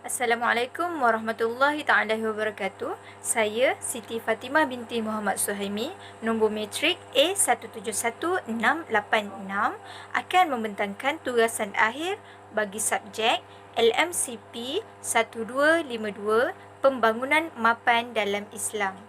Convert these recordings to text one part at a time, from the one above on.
Assalamualaikum warahmatullahi taala wabarakatuh. Saya Siti Fatimah binti Muhammad Suhaimi, nombor matrik A171686 akan membentangkan tugasan akhir bagi subjek LMCP 1252 Pembangunan Mapan dalam Islam.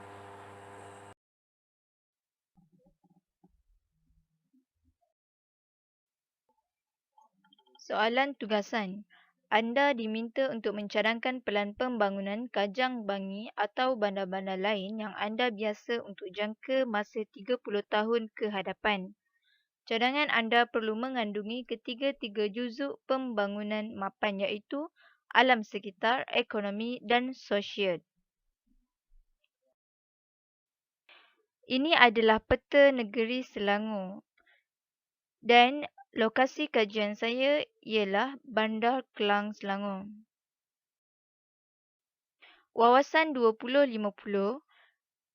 Soalan tugasan. Anda diminta untuk mencadangkan pelan pembangunan Kajang Bangi atau bandar-bandar lain yang anda biasa untuk jangka masa 30 tahun ke hadapan. Cadangan anda perlu mengandungi ketiga-tiga juzuk pembangunan mapan iaitu alam sekitar, ekonomi dan sosial. Ini adalah peta negeri Selangor dan lokasi kajian saya ialah Bandar Kelang, Selangor. Wawasan 2050.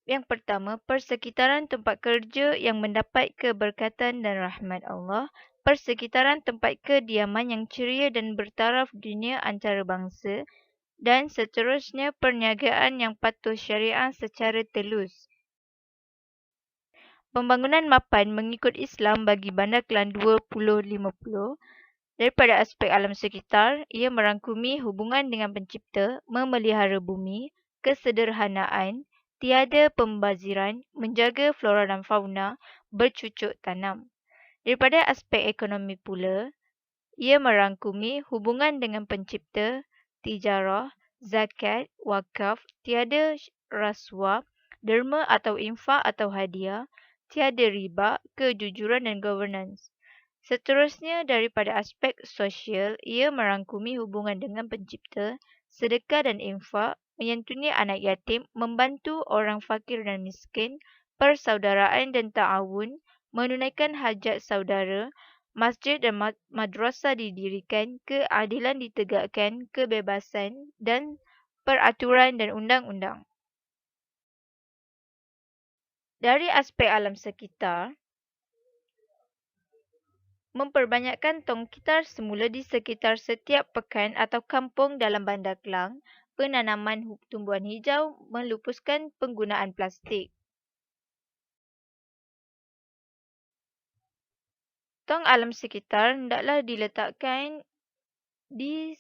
Yang pertama, persekitaran tempat kerja yang mendapat keberkatan dan rahmat Allah, persekitaran tempat kediaman yang ceria dan bertaraf dunia antarabangsa, dan seterusnya perniagaan yang patuh syariah secara telus. Pembangunan mapan mengikut Islam bagi Bandar Kelang 2050. Daripada aspek alam sekitar, ia merangkumi hubungan dengan pencipta, memelihara bumi, kesederhanaan, tiada pembaziran, menjaga flora dan fauna, bercucuk tanam. Daripada aspek ekonomi pula, ia merangkumi hubungan dengan pencipta, tijarah, zakat, wakaf, tiada rasuah, derma atau infak atau hadiah, tiada riba, kejujuran dan governance. Seterusnya, daripada aspek sosial, ia merangkumi hubungan dengan pencipta, sedekah dan infak, menyantuni anak yatim, membantu orang fakir dan miskin, persaudaraan dan ta'awun, menunaikan hajat saudara, masjid dan madrasah didirikan, keadilan ditegakkan, kebebasan dan peraturan dan undang-undang. Dari aspek alam sekitar, memperbanyakkan tongkitar semula di sekitar setiap pekan atau kampung dalam Bandar Kelang, penanaman tumbuhan hijau, melupuskan penggunaan plastik. Tong alam sekitar hendaklah diletakkan di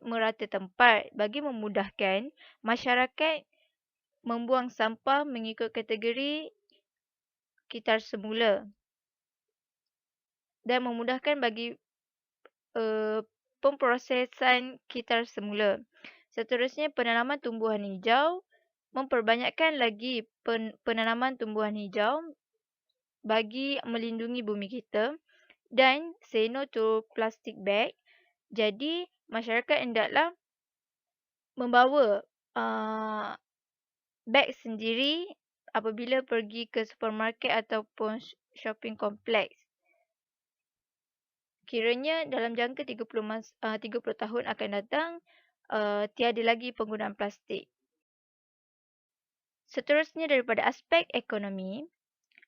merata tempat bagi memudahkan masyarakat membuang sampah mengikut kategori kitar semula dan memudahkan bagi pemprosesan kitar semula. Seterusnya, penanaman tumbuhan hijau, memperbanyakkan lagi penanaman tumbuhan hijau bagi melindungi bumi kita, dan say no to plastic bag. Jadi, masyarakat hendaklah membawa beg sendiri apabila pergi ke supermarket ataupun shopping kompleks. Kiranya dalam jangka 30 tahun akan datang, tiada lagi penggunaan plastik. Seterusnya, daripada aspek ekonomi,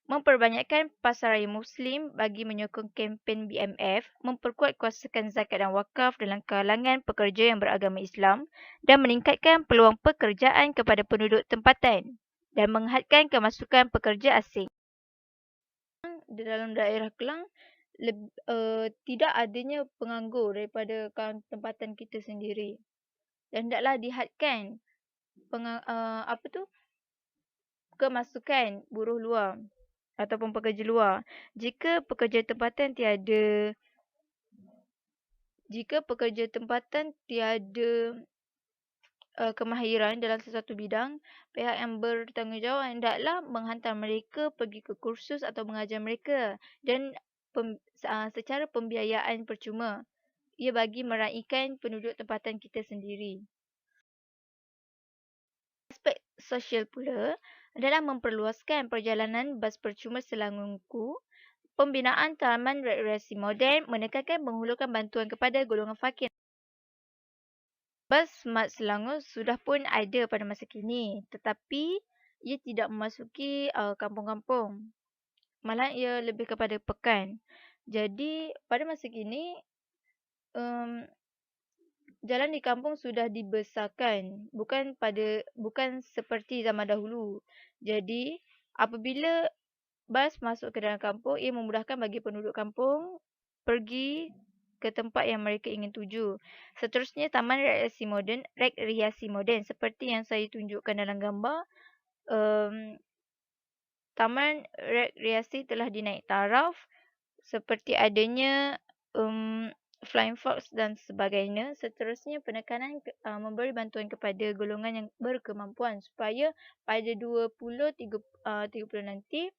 memperbanyakkan pasaraya Muslim bagi menyokong kempen BMF, memperkuat kuasakan zakat dan wakaf dalam kalangan pekerja yang beragama Islam dan meningkatkan peluang pekerjaan kepada penduduk tempatan dan menghadkan kemasukan pekerja asing. Di dalam daerah Kelang, tidak adanya penganggur daripada kawasan tempatan kita sendiri. Dan hendaklah dihadkan kemasukan buruh luar ataupun pekerja luar. Jika pekerja tempatan tiada kemahiran dalam sesuatu bidang, pihak yang bertanggungjawab hendaklah menghantar mereka pergi ke kursus atau mengajar mereka dan secara pembiayaan percuma. Ia bagi meraihkan penduduk tempatan kita sendiri. Aspek sosial pula adalah memperluaskan perjalanan bas percuma Selangorku, pembinaan taman rekreasi moden, menekankan menghulurkan bantuan kepada golongan fakir. Bas Smart Selangor sudah pun ada pada masa kini, tetapi ia tidak memasuki kampung-kampung. Malah ia lebih kepada pekan. Jadi pada masa kini, Jalan di kampung sudah dibesarkan, bukan seperti zaman dahulu. Jadi, apabila bas masuk ke dalam kampung, ia memudahkan bagi penduduk kampung pergi ke tempat yang mereka ingin tuju. Seterusnya, rekreasi moden seperti yang saya tunjukkan dalam gambar. Taman rekreasi telah dinaik taraf seperti adanya flying fox dan sebagainya. Seterusnya, penekanan memberi bantuan kepada golongan yang berkemampuan supaya pada 2030 nanti,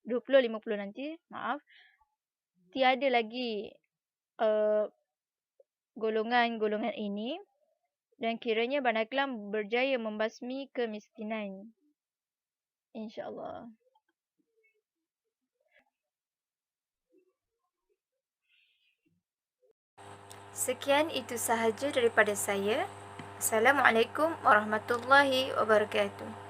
2050 nanti, tiada lagi golongan-golongan ini dan kiranya Bandar Kelang berjaya membasmi kemiskinan. InsyaAllah. Sekian itu sahaja daripada saya. Assalamualaikum warahmatullahi wabarakatuh.